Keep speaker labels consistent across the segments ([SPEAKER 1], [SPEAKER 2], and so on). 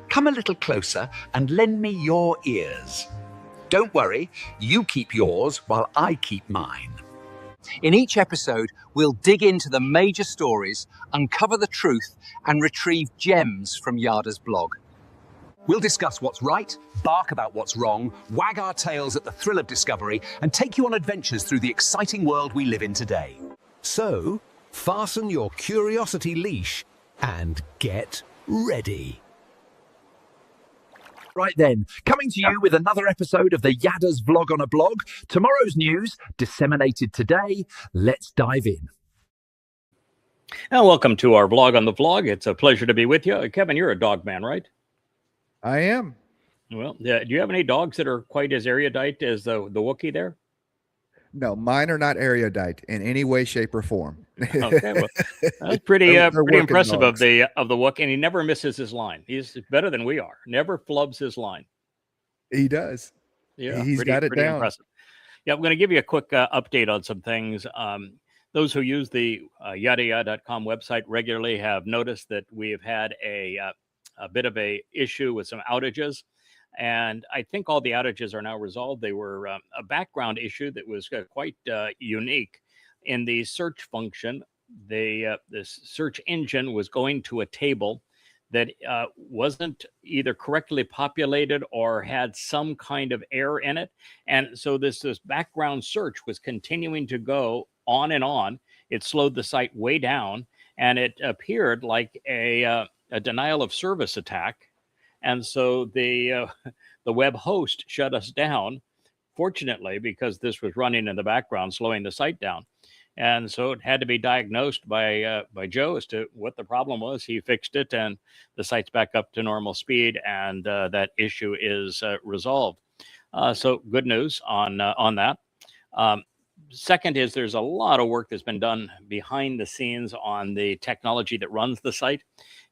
[SPEAKER 1] come a little closer and lend me your ears. Don't worry, you keep yours while I keep mine.
[SPEAKER 2] In each episode, we'll dig into the major stories, uncover the truth, and retrieve gems from Yada's blog.
[SPEAKER 3] We'll discuss what's right, bark about what's wrong, wag our tails at the thrill of discovery, and take you on adventures through the exciting world we live in today. So, fasten your curiosity leash and get ready.
[SPEAKER 4] Right then, coming to you with another episode of the Yada's Vlog on a Blog. Tomorrow's news, disseminated today. Let's dive in.
[SPEAKER 5] And welcome to our vlog on the vlog. It's a pleasure to be with you. Kevin, you're a dog man, right?
[SPEAKER 6] I am.
[SPEAKER 5] Well, do you have any dogs that are quite as erudite as the Wookiee there?
[SPEAKER 6] No, mine are not erudite in any way, shape, or form.
[SPEAKER 5] Okay, well, that's pretty impressive
[SPEAKER 6] dogs.
[SPEAKER 5] of the Wookiee, and he never misses his line. He's better than we are. Never flubs his line.
[SPEAKER 6] He does.
[SPEAKER 5] Yeah,
[SPEAKER 6] he's got it down.
[SPEAKER 5] Impressive. Yeah, I'm going to give you a quick update on some things. Those who use the yadaya.com website regularly have noticed that we have had a bit of a issue with some outages. And I think all the outages are now resolved. They were a background issue that was quite unique. In the search function, the search engine was going to a table that wasn't either correctly populated or had some kind of error in it. And so this background search was continuing to go on and on. It slowed the site way down, and it appeared like a denial of service attack. And so the web host shut us down, fortunately, because this was running in the background, slowing the site down. And so it had to be diagnosed by Joe as to what the problem was. He fixed it, and the site's back up to normal speed, and that issue is resolved. So good news on that. Second is there's a lot of work that's been done behind the scenes on the technology that runs the site.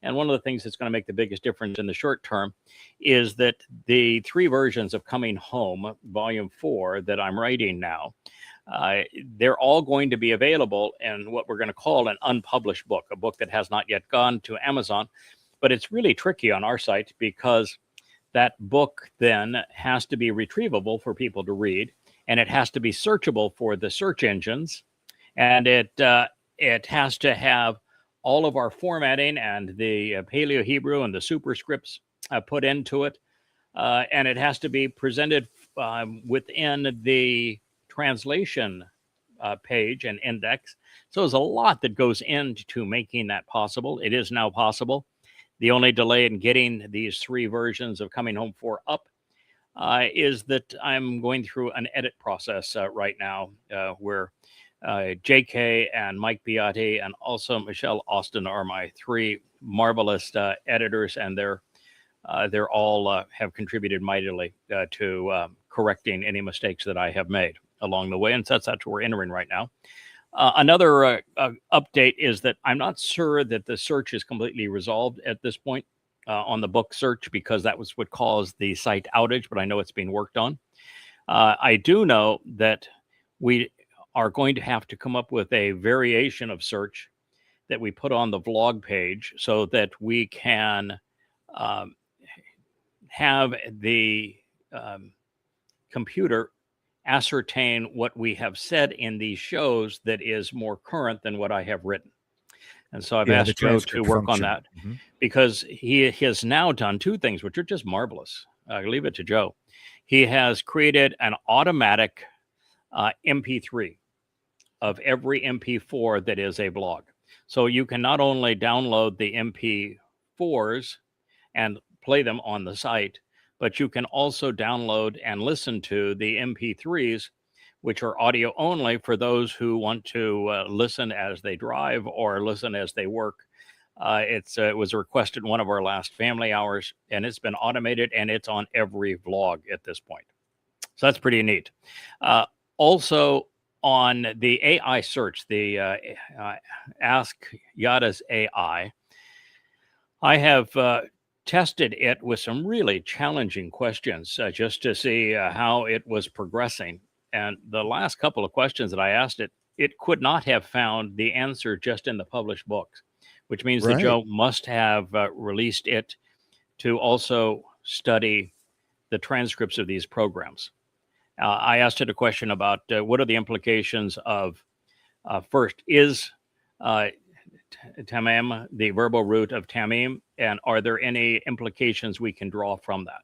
[SPEAKER 5] And one of the things that's going to make the biggest difference in the short term is that the 3 versions of Coming Home, Volume 4, that I'm writing now, they're all going to be available in what we're going to call an unpublished book, a book that has not yet gone to Amazon. But it's really tricky on our site because that book then has to be retrievable for people to read, and it has to be searchable for the search engines, and it has to have all of our formatting and the Paleo Hebrew and the superscripts put into it, and it has to be presented within the translation page and index. So there's a lot that goes into making that possible. It is now possible. The only delay in getting these 3 versions of Coming Home 4 up is that I'm going through an edit process right now where JK and Mike Beati and also Michelle Austin are my 3 marvelous editors, and they're all have contributed mightily to correcting any mistakes that I have made along the way, and that's what we're entering right now. Another update is that I'm not sure that the search is completely resolved at this point on the book search, because that was what caused the site outage, but I know it's being worked on. I do know that we are going to have to come up with a variation of search that we put on the vlog page so that we can have the computer ascertain what we have said in these shows that is more current than what I have written. And so I've asked Joe to work on that because he has now done 2 things, which are just marvelous. I leave it to Joe. He has created an automatic MP3 of every MP4 that is a blog. So you can not only download the MP4s and play them on the site, but you can also download and listen to the MP3s, which are audio only for those who want to listen as they drive or listen as they work. It was requested in one of our last family hours, and it's been automated, and it's on every vlog at this point. So that's pretty neat. Also, on the AI search, the Ask Yada's AI, I have tested it with some really challenging questions just to see how it was progressing. And the last couple of questions that I asked it, it could not have found the answer just in the published books, which means that Joe must have released it to also study the transcripts of these programs. I asked it a question about what are the implications of, first, is Tamym the verbal root of Tamym, and are there any implications we can draw from that?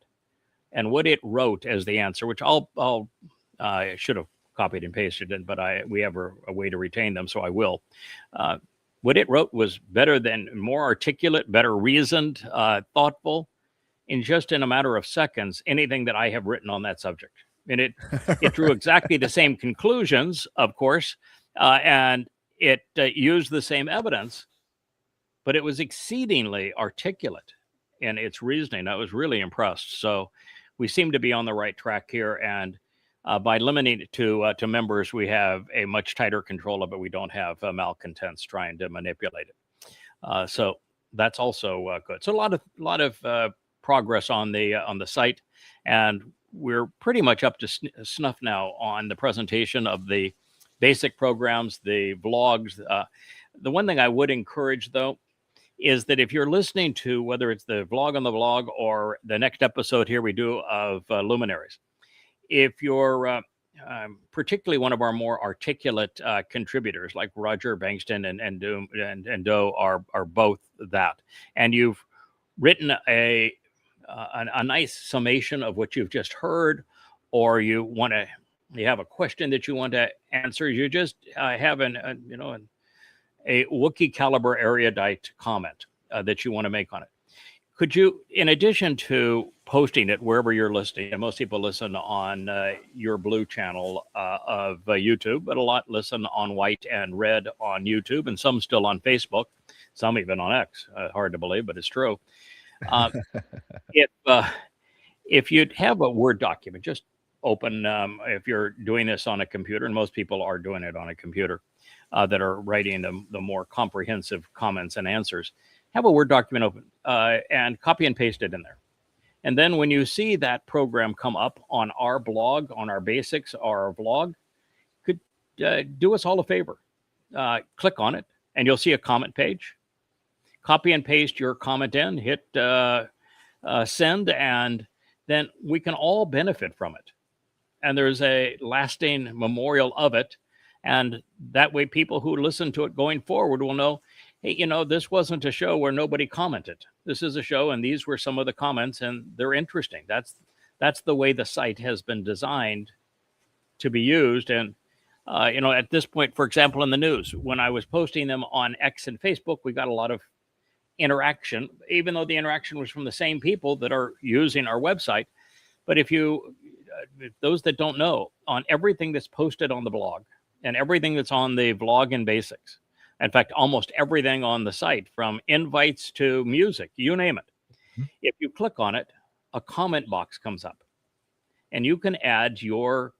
[SPEAKER 5] And what it wrote as the answer, which I should have copied and pasted it, but we have a way to retain them, so I will. What it wrote was more articulate, better reasoned, thoughtful, in a matter of seconds, anything that I have written on that subject. And it drew exactly the same conclusions, of course, and it used the same evidence, but it was exceedingly articulate in its reasoning. I was really impressed. So we seem to be on the right track here, and by limiting it to members, we have a much tighter control of it. We don't have malcontents trying to manipulate it. So that's also good. So a lot of progress on the site, and we're pretty much up to snuff now on the presentation of the basic programs, the vlogs. The one thing I would encourage, though, is that if you're listening to whether it's the vlog on the vlog or the next episode here we do of Luminaries, if you're particularly one of our more articulate contributors like Roger Bankston and Doe are both that, and you've written a nice summation of what you've just heard, or you have a question that you want to answer, you just have a Wookiee caliber erudite comment that you want to make on it. Could you, in addition to posting it wherever you're listening, and most people listen on your blue channel of YouTube, but a lot listen on white and red on YouTube, and some still on Facebook, some even on X. Hard to believe, but it's true. If you'd have a Word document, just open, if you're doing this on a computer, and most people are doing it on a computer, that are writing the more comprehensive comments and answers, have a Word document open and copy and paste it in there. And then when you see that program come up on our blog, on our basics, our vlog, could do us all a favor. Click on it, and you'll see a comment page. Copy and paste your comment in, hit send, and then we can all benefit from it. And there's a lasting memorial of it. And that way people who listen to it going forward will know, hey, this wasn't a show where nobody commented. This is a show, and these were some of the comments, and they're interesting. That's the way the site has been designed to be used. And, at this point, for example, in the news, when I was posting them on X and Facebook, we got a lot of interaction, even though the interaction was from the same people that are using our website. But if those that don't know, on everything that's posted on the blog and everything that's on the vlog and basics, in fact, almost everything on the site, from invites to music, you name it, if you click on it, a comment box comes up, and you can add your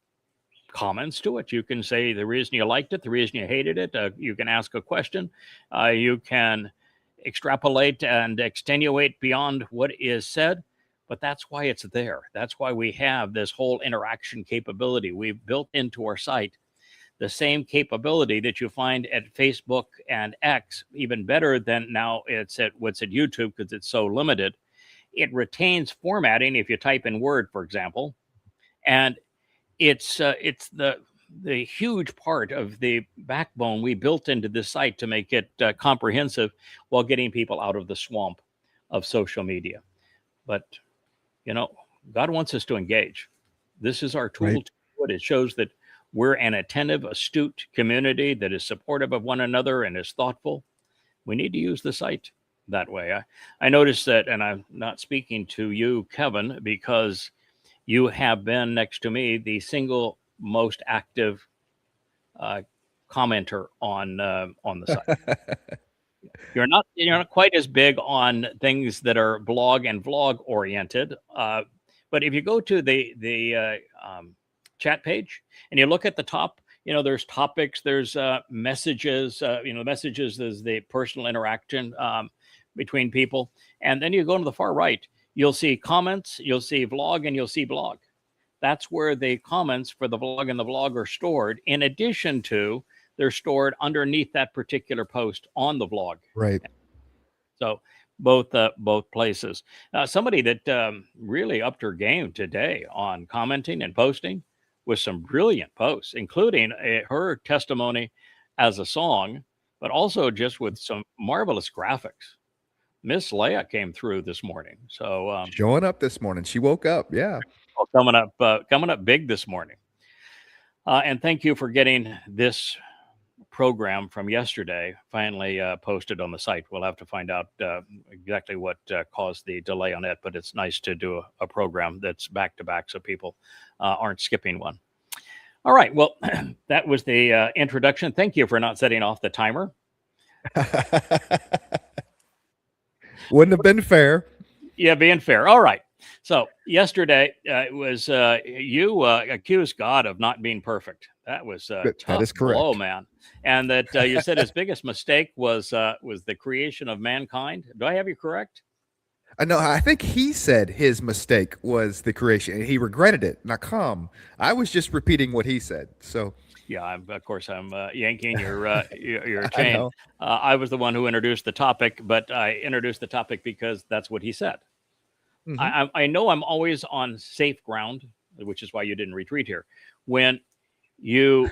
[SPEAKER 5] comments to it. You can say the reason you liked it, the reason you hated it. You can ask a question. You can extrapolate and extenuate beyond what is said, but that's why it's there. That's why we have this whole interaction capability. We've built into our site the same capability that you find at Facebook and X, even better than now it's at YouTube, because it's so limited. It retains formatting if you type in Word, for example, and it's the huge part of the backbone we built into this site to make it comprehensive while getting people out of the swamp of social media. But, God wants us to engage. This is our tool to do it. It shows that we're an attentive, astute community that is supportive of one another and is thoughtful. We need to use the site that way. I noticed that, and I'm not speaking to you, Kevin, because you have been next to me the single most active commenter on the site. You're not quite as big on things that are blog and vlog oriented, but if you go to the chat page and you look at the top, there's topics, there's messages. Messages is the personal interaction between people, and then you go to the far right. You'll see comments, you'll see vlog, and you'll see blog. That's where the comments for the vlog and the vlog are stored. In addition to, they're stored underneath that particular post on the vlog.
[SPEAKER 6] Right.
[SPEAKER 5] So both places. Somebody that really upped her game today on commenting and posting with some brilliant posts, including her testimony as a song, but also just with some marvelous graphics. Miss Leia came through this morning, so
[SPEAKER 6] Showing up this morning. She woke up. Yeah.
[SPEAKER 5] coming up big this morning. And thank you for getting this program from yesterday finally posted on the site. We'll have to find out exactly what caused the delay on it, but it's nice to do a program that's back to back so people aren't skipping one. All right. Well, that was the introduction. Thank you for not setting off the timer.
[SPEAKER 6] Wouldn't have been fair.
[SPEAKER 5] Yeah, being fair. All right. So yesterday it was you accused God of not being perfect. That was
[SPEAKER 6] That
[SPEAKER 5] tough
[SPEAKER 6] is correct.
[SPEAKER 5] blow, man. And that you said his biggest mistake was the creation of mankind. Do I have you correct?
[SPEAKER 6] No, I think he said his mistake was the creation, and he regretted it. Nacham. I was just repeating what he said. So
[SPEAKER 5] Yeah, of course I'm yanking your
[SPEAKER 6] I
[SPEAKER 5] chain.
[SPEAKER 6] know.
[SPEAKER 5] I was the one who introduced the topic, but I introduced the topic because that's what he said.
[SPEAKER 6] Mhm.
[SPEAKER 5] I know I'm always on safe ground, which is why you didn't retreat here. When you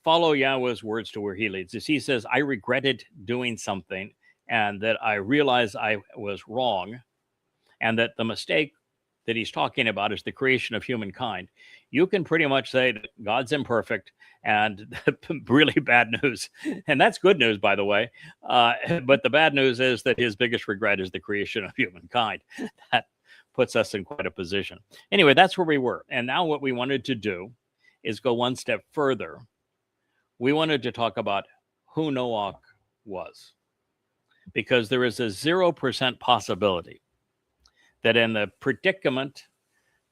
[SPEAKER 5] follow Yahweh's words to where he leads. As he says, I regretted doing something and that I realized I was wrong and that the mistake that he's talking about is the creation of humankind. You can pretty much say that God's imperfect and really bad news. And that's good news, by the way. But the bad news is that his biggest regret is the creation of humankind. That puts us in quite a position. Anyway, that's where we were. And now what we wanted to do is go one step further. We wanted to talk about who Noach was, because there is a 0% possibility that in the predicament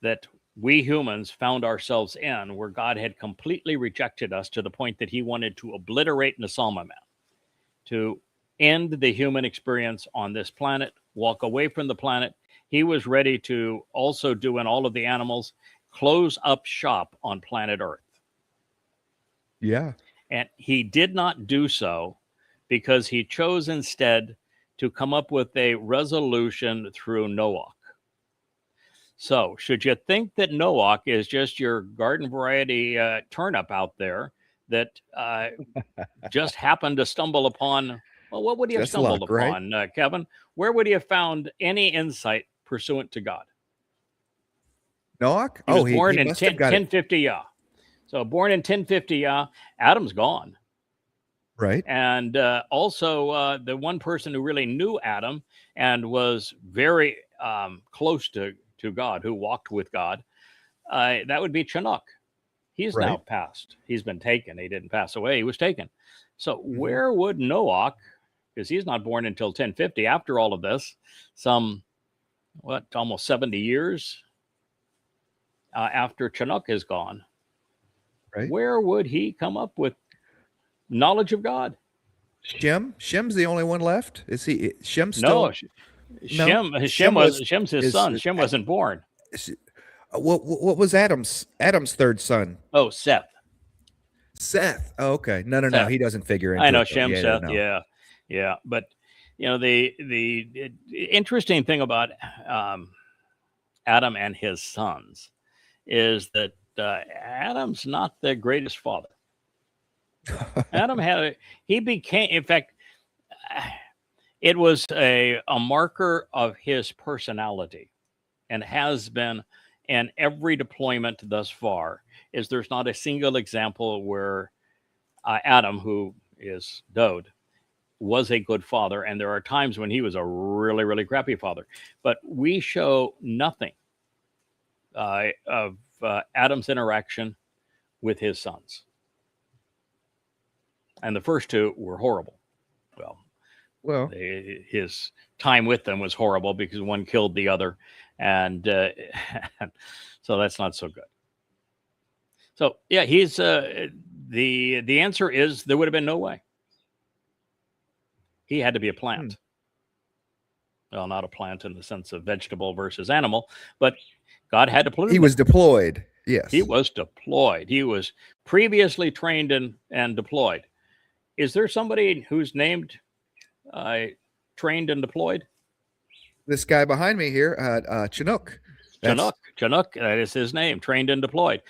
[SPEAKER 5] that we humans found ourselves in, where God had completely rejected us to the point that he wanted to obliterate neshamah, to end the human experience on this planet, walk away from the planet. He was ready to also do in all of the animals, close up shop on planet Earth.
[SPEAKER 6] Yeah.
[SPEAKER 5] And he did not do so because he chose instead to come up with a resolution through Noach. So should you think that Noach is just your garden variety turnip out there that just happened to stumble upon, well, what would he have
[SPEAKER 6] Just
[SPEAKER 5] stumbled
[SPEAKER 6] luck, right?
[SPEAKER 5] upon, Kevin? Where would he have found any insight pursuant to God?
[SPEAKER 6] Noach?
[SPEAKER 5] He was
[SPEAKER 6] Oh,
[SPEAKER 5] born
[SPEAKER 6] he
[SPEAKER 5] in
[SPEAKER 6] must have got it
[SPEAKER 5] 1050 Yah. So born in 1050 Yah, Adam's gone.
[SPEAKER 6] right.
[SPEAKER 5] And also the one person who really knew Adam and was very close to God, who walked with God, that would be Chanowk. He's now
[SPEAKER 6] Right.
[SPEAKER 5] passed. He's been taken. He didn't pass away. He was taken. So
[SPEAKER 6] Mhm.
[SPEAKER 5] where would Noach, because he's not born until 1050, after all of this, almost 70 years after Chanowk is gone,
[SPEAKER 6] Right.
[SPEAKER 5] where would he come up with knowledge of God?
[SPEAKER 6] Shem? Shem's the only one left? Is he Shem
[SPEAKER 5] No,
[SPEAKER 6] still?
[SPEAKER 5] Shem
[SPEAKER 6] No. Shem was
[SPEAKER 5] Shem's his
[SPEAKER 6] is
[SPEAKER 5] son. Shem wasn't born.
[SPEAKER 6] what was Adam's third son?
[SPEAKER 5] Oh, Seth.
[SPEAKER 6] Seth. Oh, okay. No.
[SPEAKER 5] Seth.
[SPEAKER 6] He doesn't figure into
[SPEAKER 5] I know
[SPEAKER 6] it.
[SPEAKER 5] Shem,
[SPEAKER 6] Yeah,
[SPEAKER 5] Seth.
[SPEAKER 6] no.
[SPEAKER 5] Yeah. But the interesting thing about Adam and his sons is that Adam's not the greatest father. Adam became, in fact, it was a marker of his personality, and has been in every deployment thus far. Is there's not a single example where Adam, who is Dode, was a good father, and there are times when he was a really, really crappy father. But we show nothing of Adam's interaction with his sons. And the first two were horrible. Well, his time with them was horrible because one killed the other. And so that's not so good. So, yeah, he's the answer is there would have been no way. He had to be a plant. Well, not a plant in the sense of vegetable versus animal, but God had to put him.
[SPEAKER 6] He was deployed. Yes.
[SPEAKER 5] He was deployed. He was previously trained and deployed. Is there somebody who's named trained and deployed?
[SPEAKER 6] this guy behind me here, Chanowk.
[SPEAKER 5] Chanowk, that is his name, trained and deployed.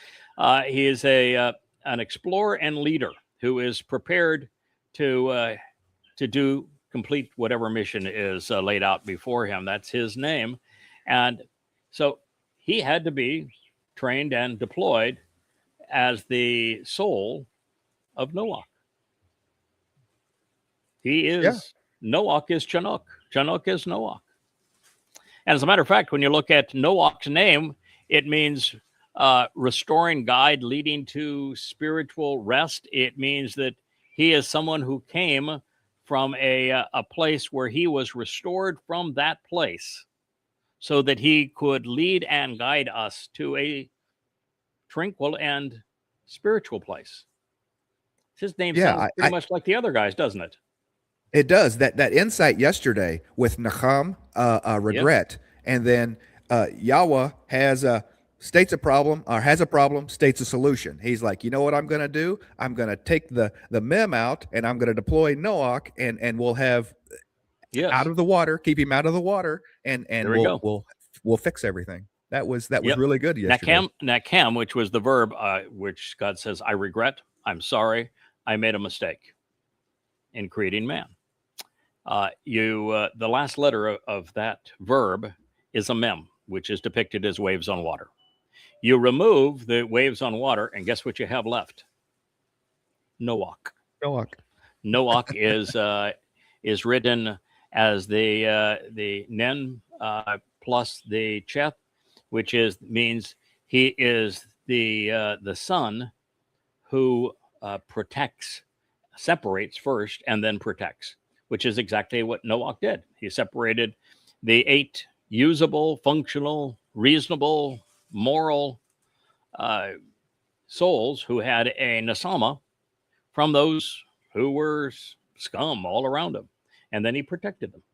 [SPEAKER 5] He is an explorer and leader who is prepared to complete whatever mission is laid out before him. That's his name. And so he had to be trained and deployed as the soul of Noach. He is, Noach is Chanowk. Chanowk is Noach. And as a matter of fact, when you look at Noach's name, it means restoring guide leading to spiritual rest. It means that he is someone who came from a place where he was restored from that place so that he could lead and guide us to a tranquil and spiritual place. His name sounds pretty much like the other guys, doesn't it?
[SPEAKER 6] It does. That insight yesterday with Nacham, regret, and then Yahowah states a problem, or has a problem, states a solution. He's like, you know what I'm going to do? I'm going to take the mem out, and I'm going to deploy Noach, and we'll have out of the water, keep him out of the water, and we'll fix everything. That was really good yesterday.
[SPEAKER 5] Nacham, which was the verb, which God says, I regret, I'm sorry, I made a mistake in creating man. The last letter of that verb is a mem, which is depicted as waves on water. You remove the waves on water, and guess what you have left? Noach. Noach is written as the nen plus the cheth, which means he is the son who separates first and then protects, which is exactly what Noach did. He separated the 8 usable, functional, reasonable, moral souls who had a neshamah from those who were scum all around him. And then he protected them.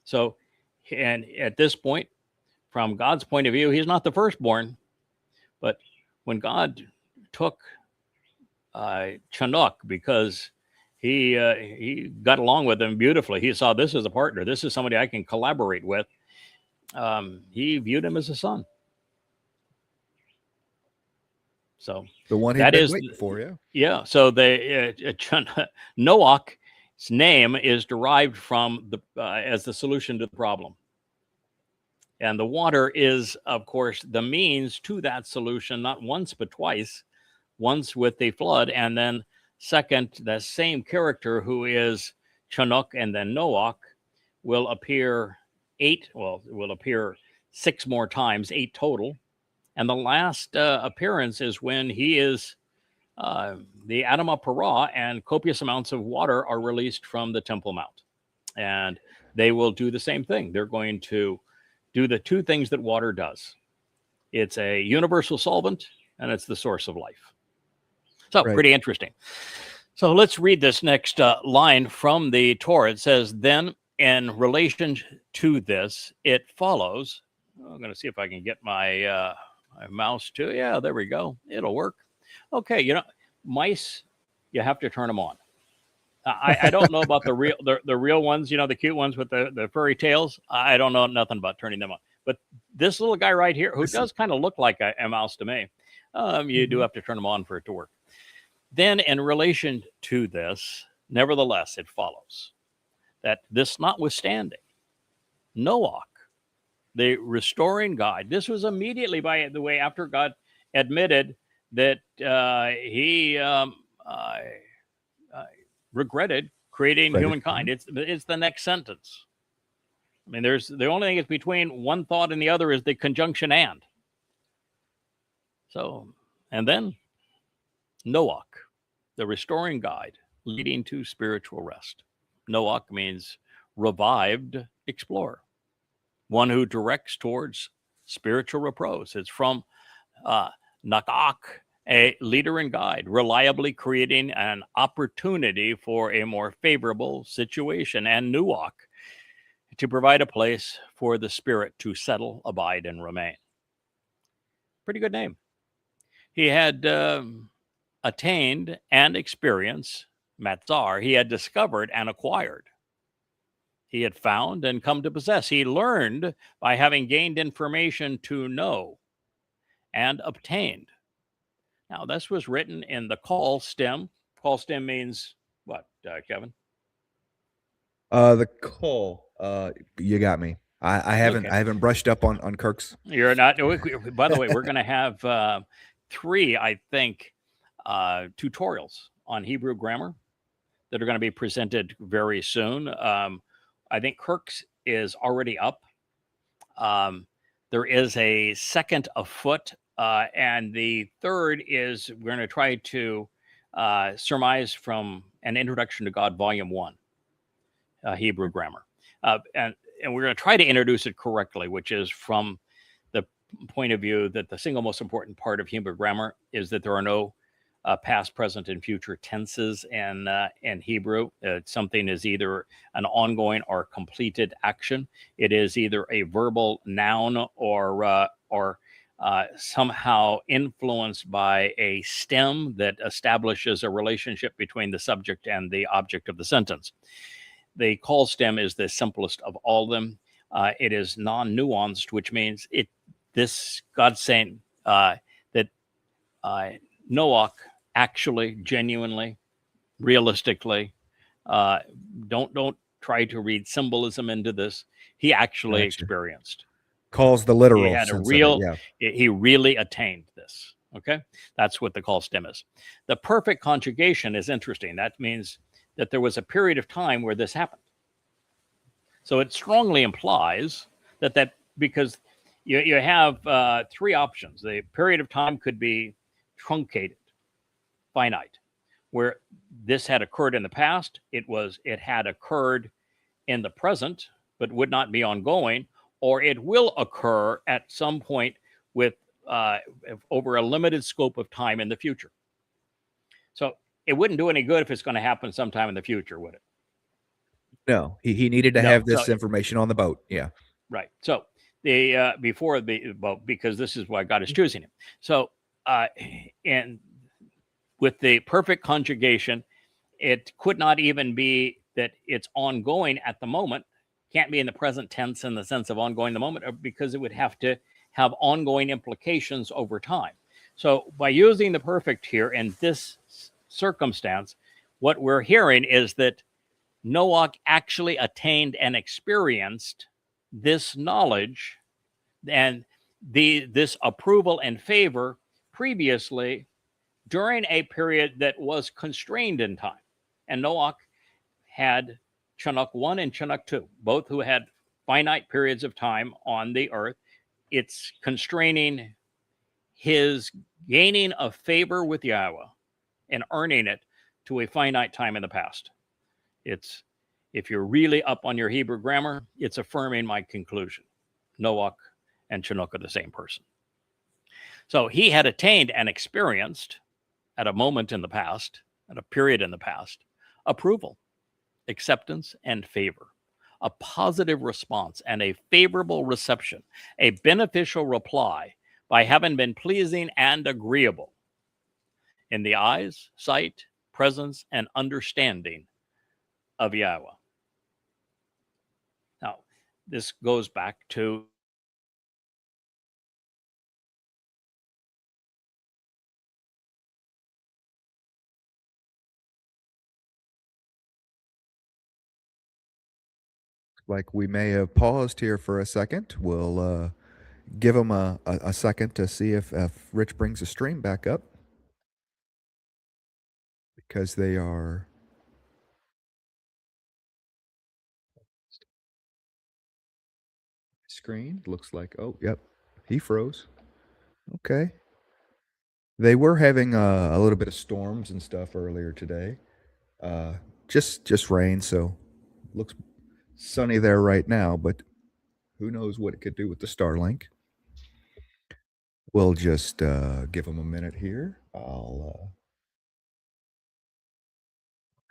[SPEAKER 5] So, and at this point, from God's point of view, he's not the firstborn. But when God took Chanowk, because he got along with him beautifully, he saw this as a partner. This is somebody I can collaborate with. He viewed him as a son. So
[SPEAKER 6] the one he'd been waiting for,
[SPEAKER 5] So Noach's name is derived from as the solution to the problem, and the water is, of course, the means to that solution. Not once, but twice. Once with the flood, and then second, the same character who is Chanowk and then Noach will appear 6 more times, 8 total. And the last appearance is when he is the Adamah Parah, and copious amounts of water are released from the Temple Mount. And they will do the same thing. They're going to do the 2 things that water does. It's a universal solvent, and it's the source of life. So pretty interesting. So let's read this next line from the Torah. It says, then in relation to this, it follows. I'm going to see if I can get my mouse to. Yeah, there we go. It'll work. Okay, mice, you have to turn them on. I don't know about the real ones, the cute ones with the furry tails. I don't know nothing about turning them on. But this little guy right here, who does kind of look like a mouse to me, you do have to turn them on for it to work. Then in relation to this, nevertheless, it follows that this notwithstanding, Noach, the restoring guide, this was immediately, by the way, after God admitted that he regretted creating humankind. It's the next sentence. I mean, there's the only thing that's between one thought and the other is the conjunction and. So, and then Noach, the restoring guide leading to spiritual rest. Noach means revived explorer, one who directs towards spiritual repose. It's from Nacham, a leader and guide, reliably creating an opportunity for a more favorable situation, and Noach, to provide a place for the spirit to settle, abide, and remain. Pretty good name. He had attained and experienced, Matzar, he had discovered and acquired he had found and come to possess. He learned by having gained information to know and obtained. Now, this was written in the call stem. Call stem means what, Kevin?
[SPEAKER 6] The call. You got me. I haven't
[SPEAKER 5] Okay.
[SPEAKER 6] I haven't brushed up on Kirk's.
[SPEAKER 5] You're not. By the way, we're going to have 3, I think, tutorials on Hebrew grammar that are going to be presented very soon. I think Kirk's is already up. There is a second afoot, and the third is we're going to try to surmise from An Introduction to God, Volume 1, Hebrew grammar. And we're going to try to introduce it correctly, which is from the point of view that the single most important part of Hebrew grammar is that there are no past, present, and future tenses in Hebrew. Something is either an ongoing or completed action. It is either a verbal noun or somehow influenced by a stem that establishes a relationship between the subject and the object of the sentence. The call stem is the simplest of all of them. It is non-nuanced, which means God's saying that Noach actually, genuinely, realistically, don't try to read symbolism into this. He actually experienced.
[SPEAKER 6] Calls the literal.
[SPEAKER 5] He had a real. He really attained this. Okay, that's what the call stem is. The perfect conjugation is interesting. That means that there was a period of time where this happened. So it strongly implies that because you have 3 options. The period of time could be truncated, finite, where this had occurred in the past. It had occurred in the present, but would not be ongoing, or it will occur at some point with over a limited scope of time in the future. So it wouldn't do any good if it's going to happen sometime in the future, would it?
[SPEAKER 6] No, he needed to have this information on the boat. Yeah.
[SPEAKER 5] Right. So because this is why God is choosing him. So and with the perfect conjugation, it could not even be that it's ongoing at the moment. Can't be in the present tense in the sense of ongoing the moment, because it would have to have ongoing implications over time. So by using the perfect here in this circumstance, what we're hearing is that Noach actually attained and experienced this knowledge and this approval and favor previously during a period that was constrained in time. And Noach had Chanowk 1 and Chanowk 2, both who had finite periods of time on the earth. It's constraining his gaining of favor with Yahowah and earning it to a finite time in the past. It's, if you're really up on your Hebrew grammar, it's affirming my conclusion. Noach and Chanowk are the same person. So he had attained and experienced at a moment in the past, at a period in the past, approval, acceptance, and favor, a positive response and a favorable reception, a beneficial reply by having been pleasing and agreeable in the eyes, sight, presence, and understanding of Yahowah. Now, this goes back to
[SPEAKER 6] like we may have paused here for a second. We'll give them a second to see if Rich brings the stream back up, because they are screen. Looks like, oh, yep, he froze. Okay. They were having a little bit of storms and stuff earlier today. Just rain, so looks sunny there right now, but who knows what it could do with the Starlink. We'll just give them a minute here.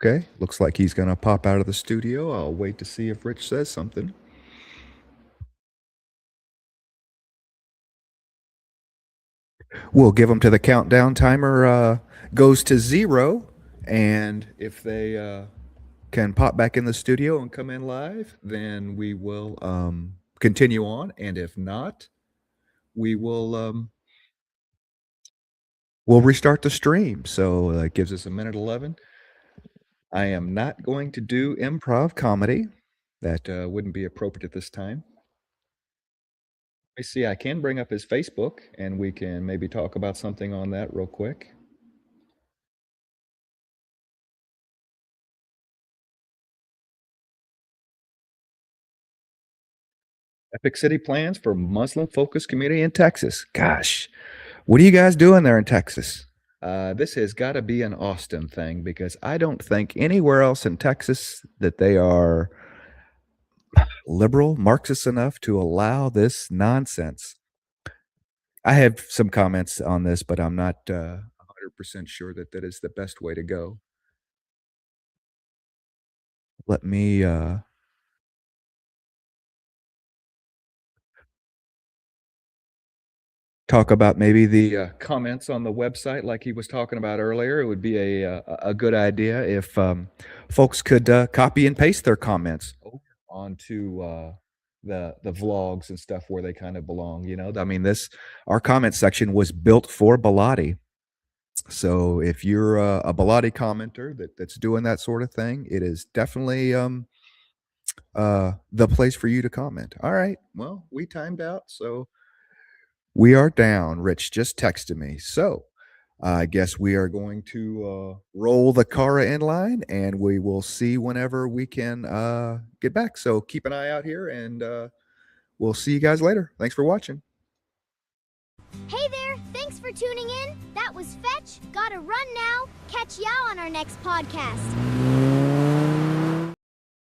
[SPEAKER 6] Okay, looks like he's going to pop out of the studio. I'll wait to see if Rich says something. We'll give them to the countdown timer goes to 0, and if they can pop back in the studio and come in live, then we will continue on. And if not, we will we'll restart the stream. So that gives us a minute 11. I am not going to do improv comedy. That wouldn't be appropriate at this time. Let me see. I can bring up his Facebook, and we can maybe talk about something on that real quick. Epic City plans for Muslim-focused community in Texas. Gosh, what are you guys doing there in Texas? This has got to be an Austin thing, because I don't think anywhere else in Texas that they are liberal, Marxist enough to allow this nonsense. I have some comments on this, but I'm not 100% sure that that is the best way to go. Let me talk about maybe the comments on the website like he was talking about earlier. It would be a good idea if folks could copy and paste their comments onto the vlogs and stuff where they kind of belong. You know, I mean, our comment section was built for Bilotti. So if you're a Bilotti commenter that's doing that sort of thing, it is definitely the place for you to comment. All right. Well, we timed out, so we are down. Rich just texted me. So I guess we are going to roll the Kara inline, and we will see whenever we can get back. So keep an eye out here, and we'll see you guys later. Thanks for watching.
[SPEAKER 7] Hey there, thanks for tuning in. That was Fetch. Gotta run now. Catch y'all on our next podcast.